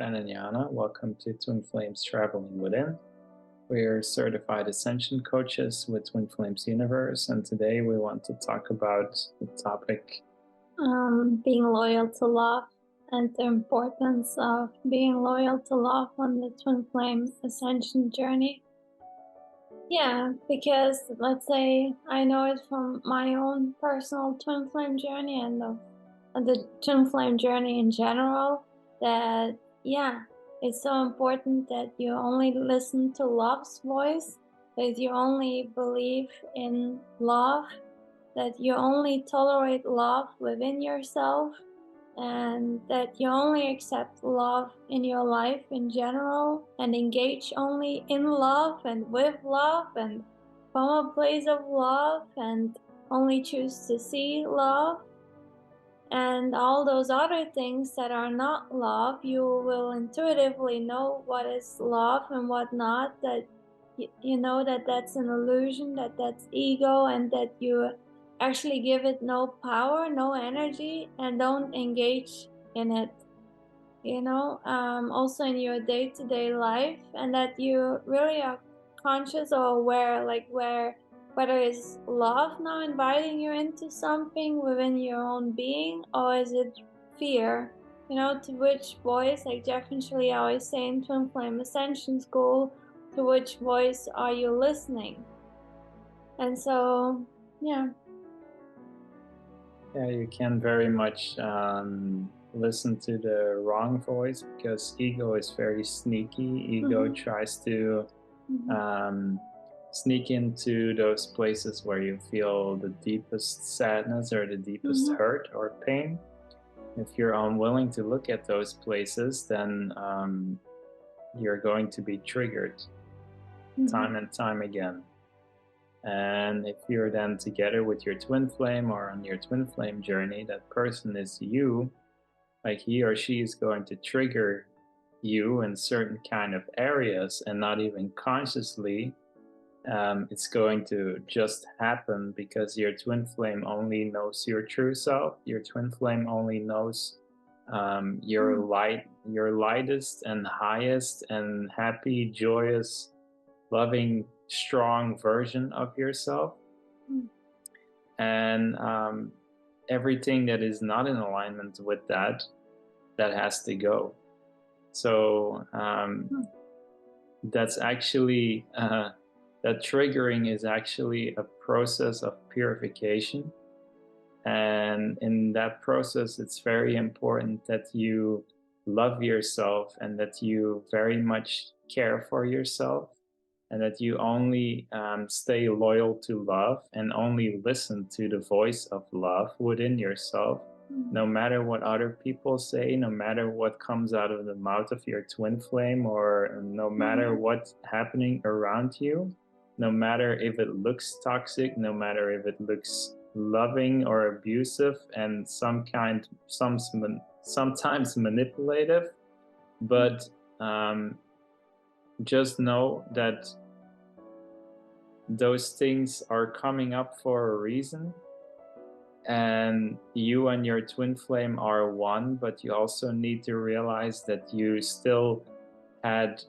Ben and Yana. Welcome to Twin Flames Traveling Within. We're certified ascension coaches with Twin Flames Universe, and today we want to talk about the topic being loyal to love and the importance of being loyal to love on the Twin Flame Ascension journey. Yeah, because let's say I know it from my own personal Twin Flame journey and the Twin Flame journey in general that, yeah, it's so important that you only listen to love's voice, that you only believe in love, that you only tolerate love within yourself, and that you only accept love in your life in general and engage only in love and with love and from a place of love and only choose to see love. And all those other things that are not love, you will intuitively know what is love and what not, that you know that that's an illusion, that that's ego, and that you actually give it no power, no energy, and don't engage in it, also in your day-to-day life, and that you really are conscious or aware, like whether it's love now inviting you into something within your own being, or is it fear, to which voice, like Jeff and Shaleia always say in Twin Flame Ascension School, to which voice are you listening? And so, yeah. Yeah, you can very much listen to the wrong voice because ego is very sneaky. Ego tries to sneak into those places where you feel the deepest sadness or the deepest hurt or pain. If you're unwilling to look at those places, then you're going to be triggered time and time again. And if you're then together with your twin flame or on your twin flame journey, that person is you, like he or she is going to trigger you in certain kind of areas and not even consciously. It's going to just happen because your twin flame only knows your true self. Your twin flame only knows your lightest and highest and happy, joyous, loving, strong version of yourself. And everything that is not in alignment with that has to go. So that's actually that triggering is actually a process of purification. And in that process, it's very important that you love yourself and that you very much care for yourself, and that you only stay loyal to love and only listen to the voice of love within yourself, no matter what other people say, no matter what comes out of the mouth of your twin flame, or no matter what's happening around you, no matter if it looks toxic, no matter if it looks loving or abusive and sometimes manipulative, but just know that those things are coming up for a reason, and you and your twin flame are one, but you also need to realize that you still had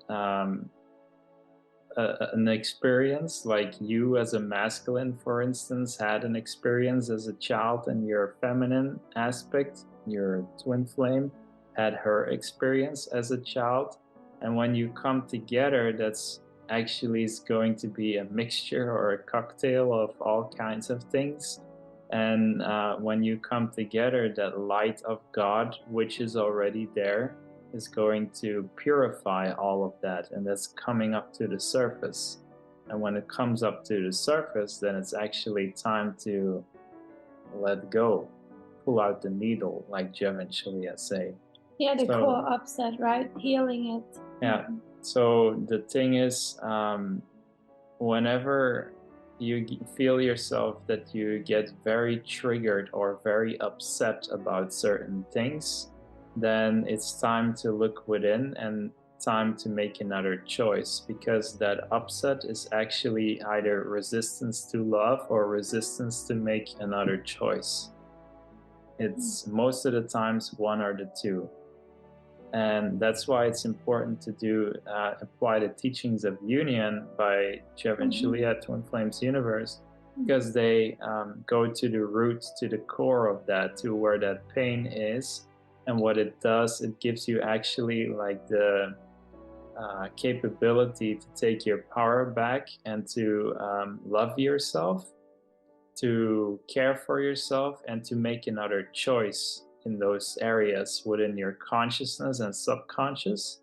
an experience, like you as a masculine, for instance, had an experience as a child, and your feminine aspect, your twin flame, had her experience as a child. And when you come together, that's actually is going to be a mixture or a cocktail of all kinds of things. And when you come together, that light of God, which is already there, is going to purify all of that, and that's coming up to the surface. And when it comes up to the surface, then it's actually time to let go, pull out the needle, like Jeff and Shaleia say. Yeah, the core upset, right? Healing it. Yeah. So the thing is, whenever you feel yourself that you get very triggered or very upset about certain things, then it's time to look within and time to make another choice, because that upset is actually either resistance to love or resistance to make another choice. It's most of the times one or the two. And that's why it's important to do apply the teachings of union by Jeff and Shaleia, Twin Flames Universe, because they go to the roots, to the core of that, to where that pain is. And what it does, it gives you actually like the capability to take your power back and to love yourself, to care for yourself, and to make another choice in those areas within your consciousness and subconscious,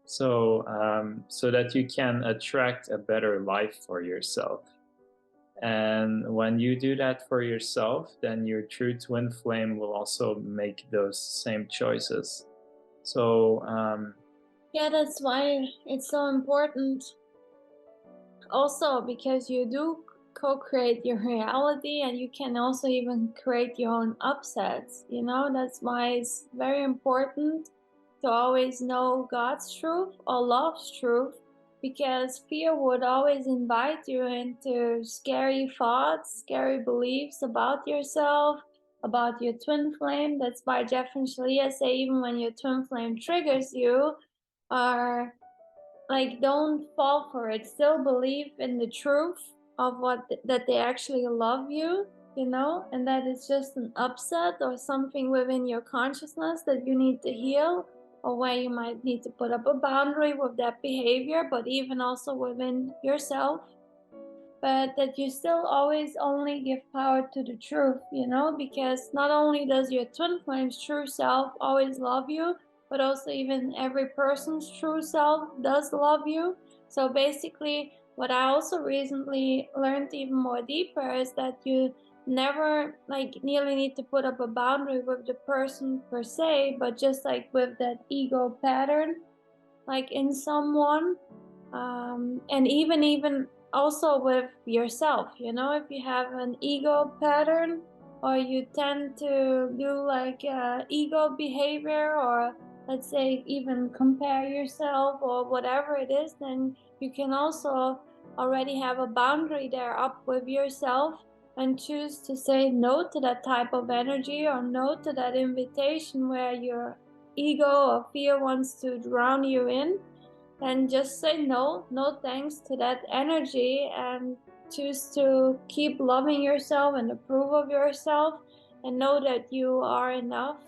so that you can attract a better life for yourself. And when you do that for yourself, then your true twin flame will also make those same choices. So yeah, that's why it's so important. Also, because you do co-create your reality, and you can also even create your own upsets, you know. That's why it's very important to always know God's truth or love's truth, because fear would always invite you into scary thoughts, scary beliefs about yourself, about your twin flame. That's why Jeff and Shaleia say even when your twin flame triggers you, or like, don't fall for it. Still believe in the truth of that they actually love you, you know, and that it's just an upset or something within your consciousness that you need to heal, or where you might need to put up a boundary with that behavior, but even also within yourself. But that you still always only give power to the truth, you know, because not only does your twin flame's true self always love you, but also even every person's true self does love you. So basically, what I also recently learned even more deeper is that you never like nearly need to put up a boundary with the person per se, but just like with that ego pattern, like in someone, and even also with yourself, you know, if you have an ego pattern, or you tend to do like ego behavior, or let's say even compare yourself or whatever it is, then you can also already have a boundary there up with yourself, and choose to say no to that type of energy, or no to that invitation where your ego or fear wants to drown you in. And just say no, no thanks to that energy, and choose to keep loving yourself and approve of yourself, and know that you are enough,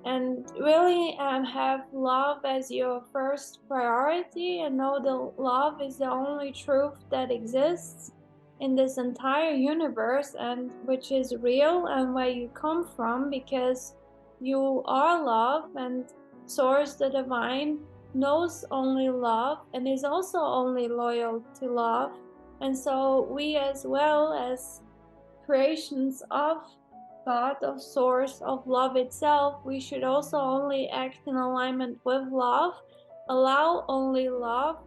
and really have love as your first priority, and know that love is the only truth that exists in this entire universe, and which is real, and where you come from, because you are love, and source, the divine, knows only love and is also only loyal to love. And so we, as well as creations of God, of source, of love itself, we should also only act in alignment with love, allow only love,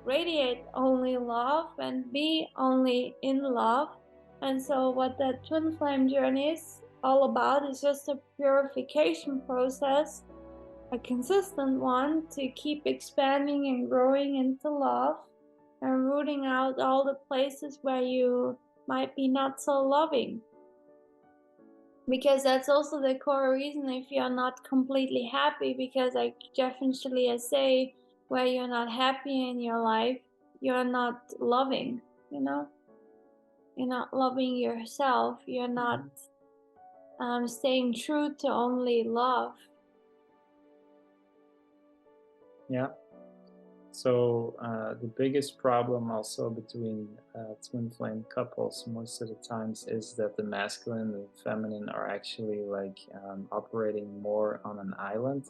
radiate only love, and be only in love. And so what that twin flame journey is all about is just a purification process, a consistent one, to keep expanding and growing into love, and rooting out all the places where you might be not so loving. Because that's also the core reason if you're not completely happy, because like Jeff and Shaleia say, where you're not happy in your life, you're not loving, you know? You're not loving yourself. You're not staying true to only love. Yeah. So the biggest problem also between twin flame couples most of the times is that the masculine and the feminine are actually like operating more on an island.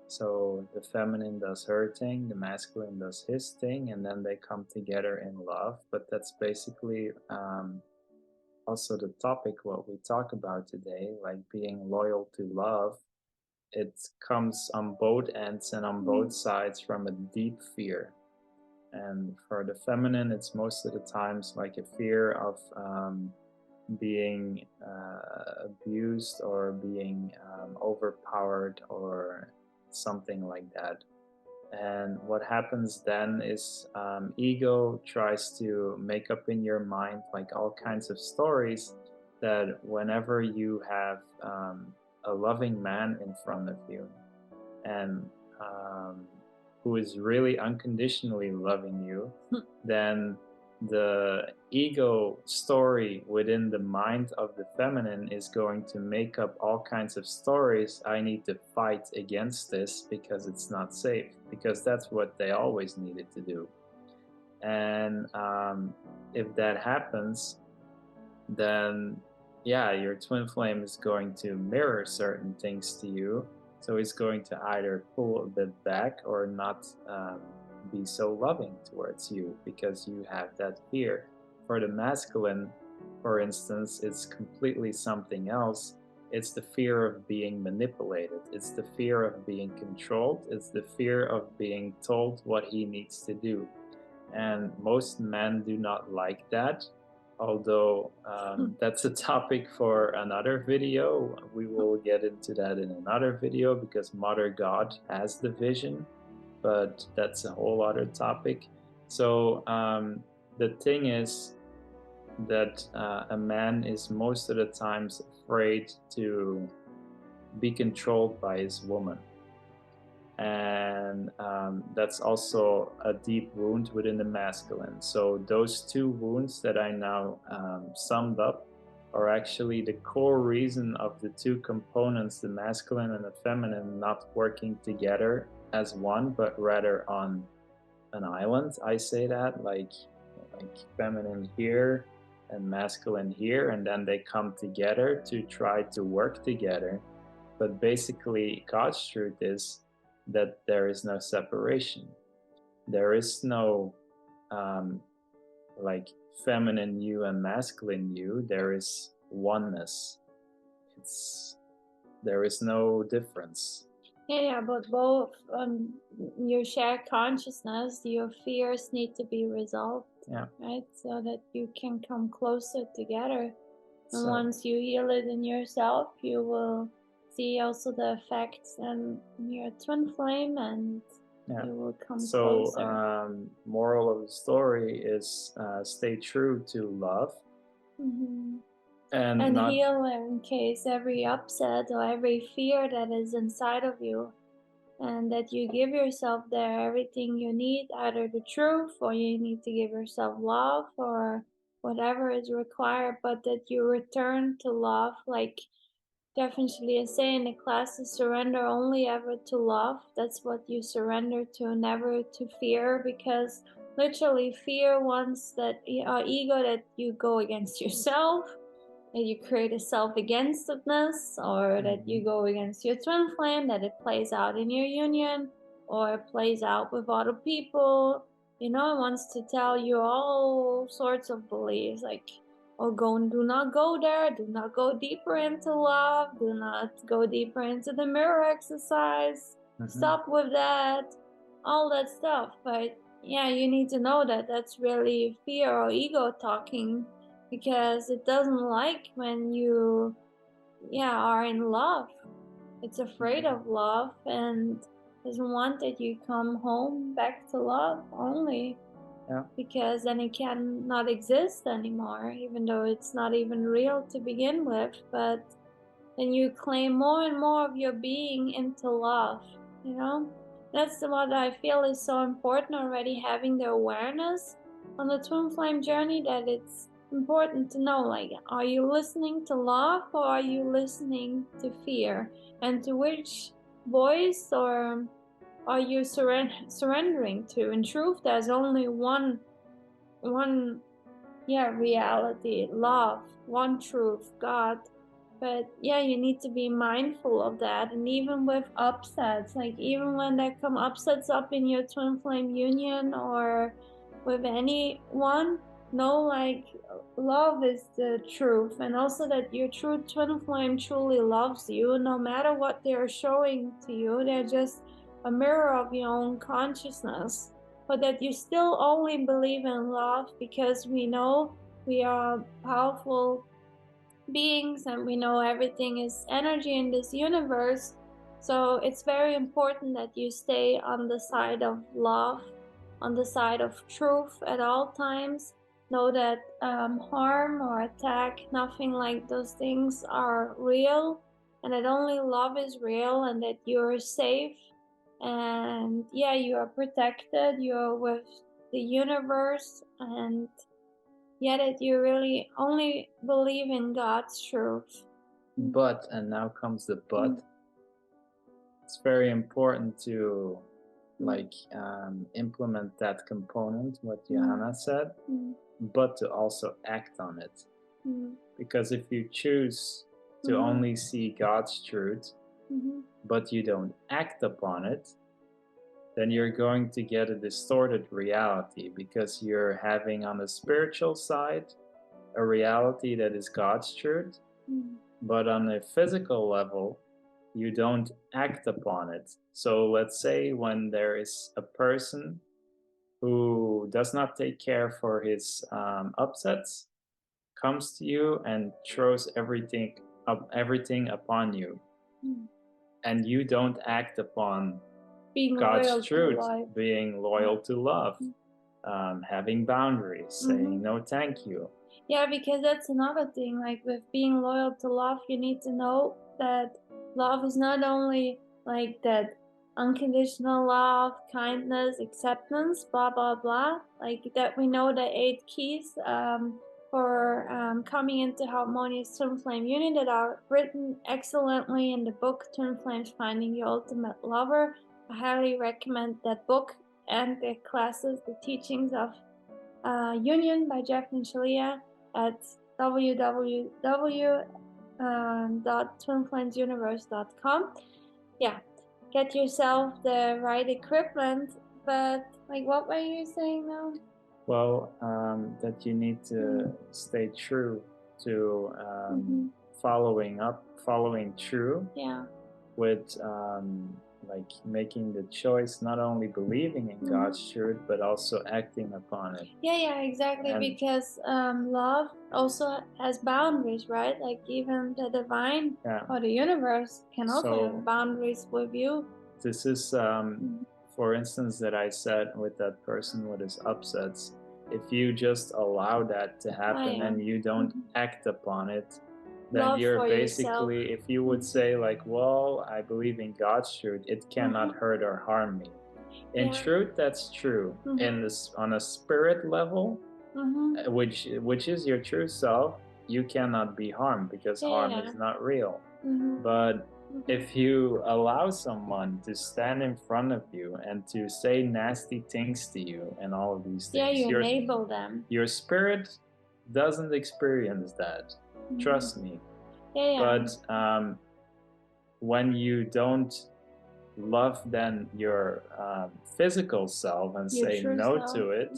So the feminine does her thing, the masculine does his thing, and then they come together in love. But that's basically also the topic what we talk about today, like being loyal to love. It comes on both ends and on both sides from a deep fear. And for the feminine, it's most of the times like a fear of being abused, or being overpowered, or something like that. And what happens then is ego tries to make up in your mind like all kinds of stories, that whenever you have a loving man in front of you, and who is really unconditionally loving you, then the ego story within the mind of the feminine is going to make up all kinds of stories. I need to fight against this because it's not safe, because that's what they always needed to do. And if that happens, then yeah, your twin flame is going to mirror certain things to you. So it's going to either pull a bit back or not be so loving towards you because you have that fear. For the masculine, for instance, it's completely something else. It's the fear of being manipulated. It's the fear of being controlled. It's the fear of being told what he needs to do. And most men do not like that. Although that's a topic for another video. We will get into that in another video because Mother God has the vision, but that's a whole other topic. So the thing is that a man is most of the times afraid to be controlled by his woman. And that's also a deep wound within the masculine. So those two wounds that I now summed up are actually the core reason of the two components, the masculine and the feminine, not working together as one, but rather on an island. I say that like feminine here and masculine here, and then they come together to try to work together. But basically, God's truth is that there is no separation. There is no like feminine you and masculine you. There is oneness. There is no difference. Yeah, but both your shared consciousness, your fears need to be resolved. Yeah. Right, so that you can come closer together. And So, once you heal it in yourself, you will see also the effects in your twin flame, and you will come closer. Moral of the story is stay true to love. And heal in case every upset or every fear that is inside of you, and that you give yourself there everything you need, either the truth, or you need to give yourself love, or whatever is required, but that you return to love. Like Jeff and Shaleia say in the classes, surrender only ever to love. That's what you surrender to, never to fear, because literally fear wants that ego that you go against yourself, that you create a self-againstedness, or that you go against your twin flame, that it plays out in your union, or it plays out with other people. It wants to tell you all sorts of beliefs, like, oh, do not go there, do not go deeper into love, do not go deeper into the mirror exercise, stop with that, all that stuff. But yeah, you need to know that that's really fear or ego talking, because it doesn't like when you are in love. It's afraid of love and doesn't want that you come home back to love only. Because then it cannot exist anymore, even though it's not even real to begin with. But then you claim more and more of your being into love. That's what I feel is so important already, having the awareness on the twin flame journey, that it's important to know, like, are you listening to love or are you listening to fear, and to which voice or are you surrendering to? In truth, there's only one reality, love, one truth, God. But yeah, you need to be mindful of that. And even with upsets, like even when there come upsets up in your twin flame union or with anyone, know, like, love is the truth, and also that your true twin flame truly loves you, no matter what they're showing to you. They're just a mirror of your own consciousness, but that you still only believe in love, because we know we are powerful beings and we know everything is energy in this universe. So it's very important that you stay on the side of love, on the side of truth at all times. Know that harm or attack, nothing like those things are real, and that only love is real, and that you're safe and yeah, you are protected, you're with the universe, and yeah, that you really only believe in God's truth. But, and now comes the but, it's very important to implement that component, what Johanna said, but to also act on it. Because if you choose to only see God's truth, but you don't act upon it, then you're going to get a distorted reality, because you're having on the spiritual side a reality that is God's truth, but on a physical level, you don't act upon it. So let's say when there is a person who does not take care for his upsets, comes to you and throws everything upon you, and you don't act upon Being God's loyal truth, to life. being loyal to love, having boundaries, saying no thank you. Yeah, because that's another thing, like with being loyal to love, you need to know that love is not only like that unconditional love, kindness, acceptance, blah blah blah, like that we know the 8 keys for coming into Harmonious Twin Flame Union that are written excellently in the book Twin Flames Finding Your Ultimate Lover. I highly recommend that book and the classes, the teachings of Union by Jeff and Shaleia at www.twinflamesuniverse.com. Yeah, get yourself the right equipment. But like, what were you saying now? Well, that you need to stay true to following true. Yeah. With like making the choice, not only believing in God's truth, but also acting upon it. Yeah, exactly. And because love also has boundaries, right? Like even the divine or the universe can also have boundaries with you. This is, for instance, that I said with that person with his upsets. If you just allow that to happen and you don't act upon it, then Love you're for basically, yourself. if you would say like, well, I believe in God's truth, it cannot hurt or harm me. In truth, that's true. In this, on a spirit level, which is your true self, you cannot be harmed, because harm is not real. But if you allow someone to stand in front of you and to say nasty things to you and all of these things, you enable them. Your spirit doesn't experience that. Trust me. But when you don't love then your physical self and say no to it,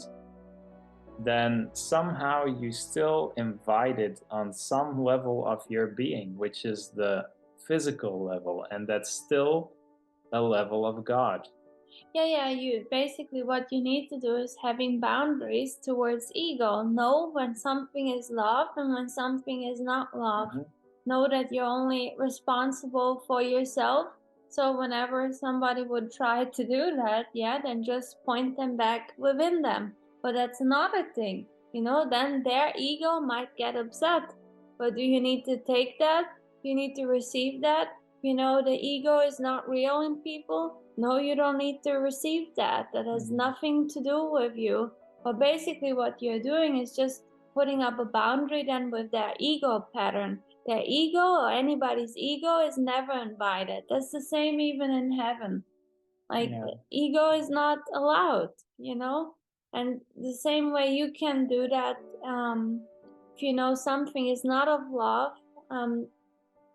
then somehow you still invite it on some level of your being, which is the physical level, and that's still a level of God. Yeah, you basically, what you need to do is having boundaries towards ego. Know when something is love and when something is not love. Know that you're only responsible for yourself. So whenever somebody would try to do that, then just point them back within them. But that's another thing, then their ego might get upset. But do you need to take that? You need to receive that? The ego is not real in people. No, you don't need to receive that. That has nothing to do with you. But basically what you're doing is just putting up a boundary then with their ego pattern. Their ego or anybody's ego is never invited. That's the same even in heaven. Like ego is not allowed, And the same way you can do that, if something is not of love,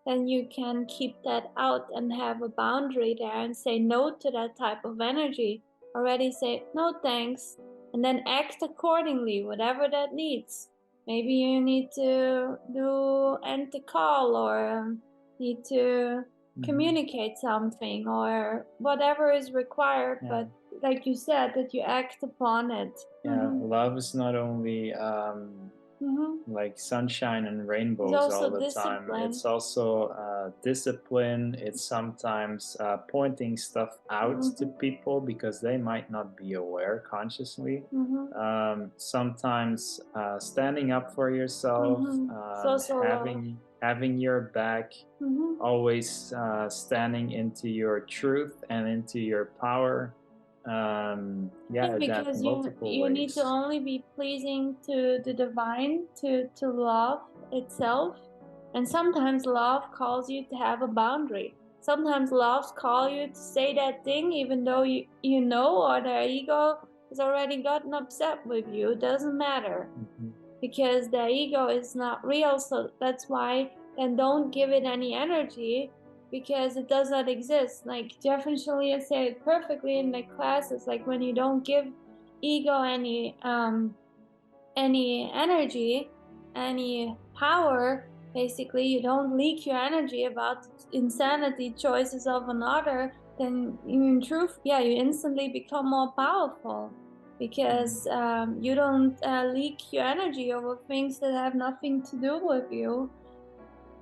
then you can keep that out and have a boundary there and say no to that type of energy. Already say, no thanks, and then act accordingly, whatever that needs. Maybe you need to end the call, or need to communicate something, or whatever is required, but like you said, that you act upon it. Love is not only like sunshine and rainbows also all the time. discipline. It's also discipline. It's sometimes pointing stuff out to people because they might not be aware consciously. Sometimes standing up for yourself, having your back, always standing into your truth and into your power. Because you need to only be pleasing to the divine, to love itself. And sometimes love calls you to have a boundary. Sometimes love calls you to say that thing even though you know, or their ego has already gotten upset with you. It doesn't matter, because their ego is not real. So that's why, then don't give it any energy, because it does not exist. Like Jeff and Shaleia say it perfectly in their classes. Like when you don't give ego any energy, any power, basically you don't leak your energy about insanity choices of another, then in truth, you instantly become more powerful, because you don't leak your energy over things that have nothing to do with you.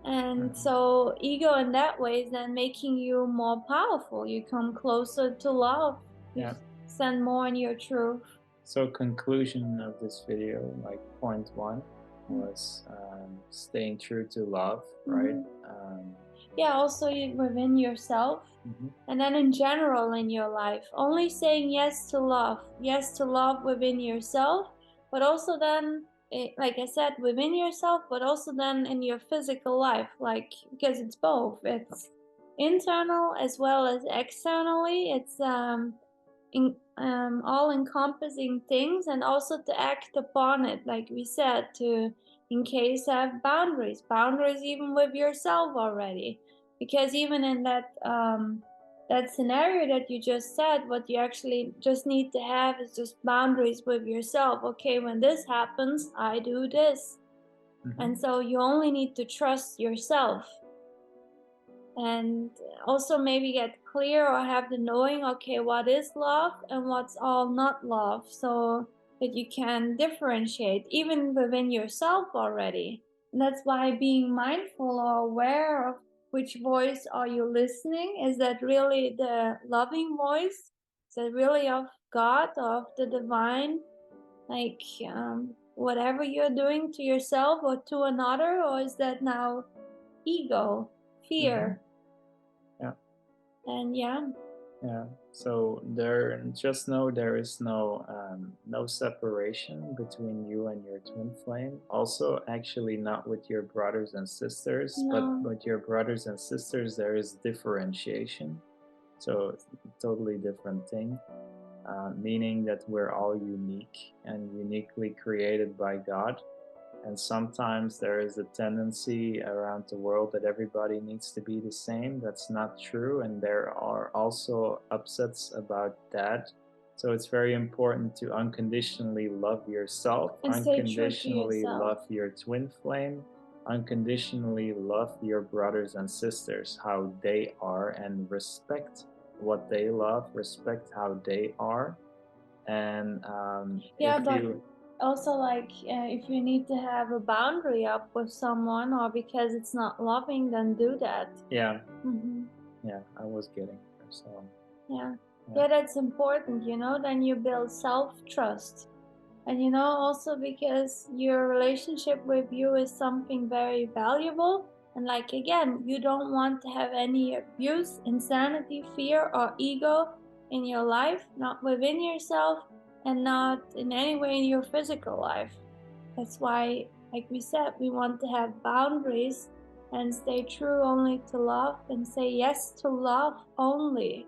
And so ego in that way is then making you more powerful. You come closer to love. You stand more in your truth. So conclusion of this video, like point 1 was staying true to love, right? Also within yourself, and then in general in your life, only saying yes to love within yourself, but also then, like I said, within yourself, but also then in your physical life, like, because it's both. It's internal as well as externally. It's all encompassing things, and also to act upon it, like we said, to in case have boundaries even with yourself already, because even in that that scenario that you just said, what you actually just need to have is just boundaries with yourself. Okay, when this happens, I do this. And so you only need to trust yourself, and also maybe get clear or have the knowing, okay, what is love and what's all not love, so that you can differentiate even within yourself already. And that's why being mindful or aware of which voice are you listening. Is that really the loving voice? Is that really of God, of the divine? Like whatever you're doing to yourself or to another, or is that now ego, fear? And so just know there is no separation between you and your twin flame. Also, actually, not with your brothers and sisters, but with your brothers and sisters there is differentiation. So it's a totally different thing, meaning that we're all unique and uniquely created by God. And sometimes there is a tendency around the world that everybody needs to be the same. That's not true. And there are also upsets about that. So it's very important to unconditionally love yourself, and unconditionally love your twin flame, unconditionally love your brothers and sisters, how they are, and respect what they love, respect how they are. And also, like, if you need to have a boundary up with someone, or because it's not loving, then do that. Yeah, I was getting there. So that's important, then you build self-trust. And also because your relationship with you is something very valuable, and like, again, you don't want to have any abuse, insanity, fear, or ego in your life, not within yourself, and not in any way in your physical life. That's why, like we said, we want to have boundaries and stay true only to love, and say yes to love only.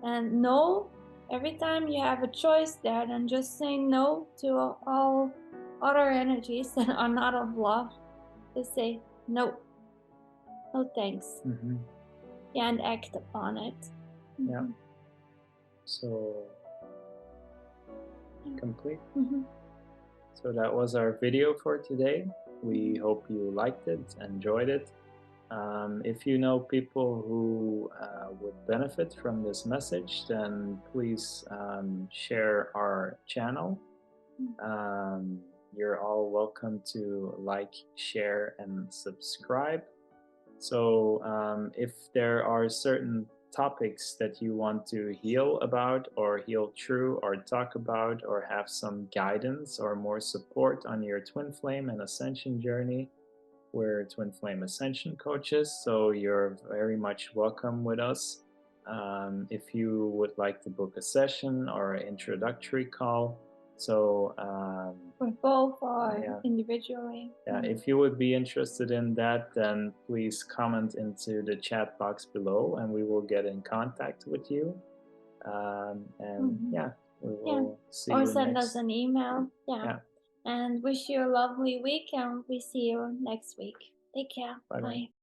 And no, every time you have a choice there, then just say no to all other energies that are not of love. Just say no. No thanks. And act upon it. So complete. So that was our video for today. We hope you liked it, enjoyed it. If you know people who would benefit from this message, then please share our channel. you're all welcome to like, share, and subscribe. So, if there are certain topics that you want to heal about, or heal through, or talk about, or have some guidance or more support on your twin flame and ascension journey, we're Twin Flame Ascension coaches, so you're very much welcome with us. If you would like to book a session or an introductory call, so for both or individually. yeah, if you would be interested in that, then please comment into the chat box below, and we will get in contact with you. And yeah, we will see or you send next. us an email. Yeah. And wish you a lovely week, and we see you next week. Take care. Bye-bye. Bye.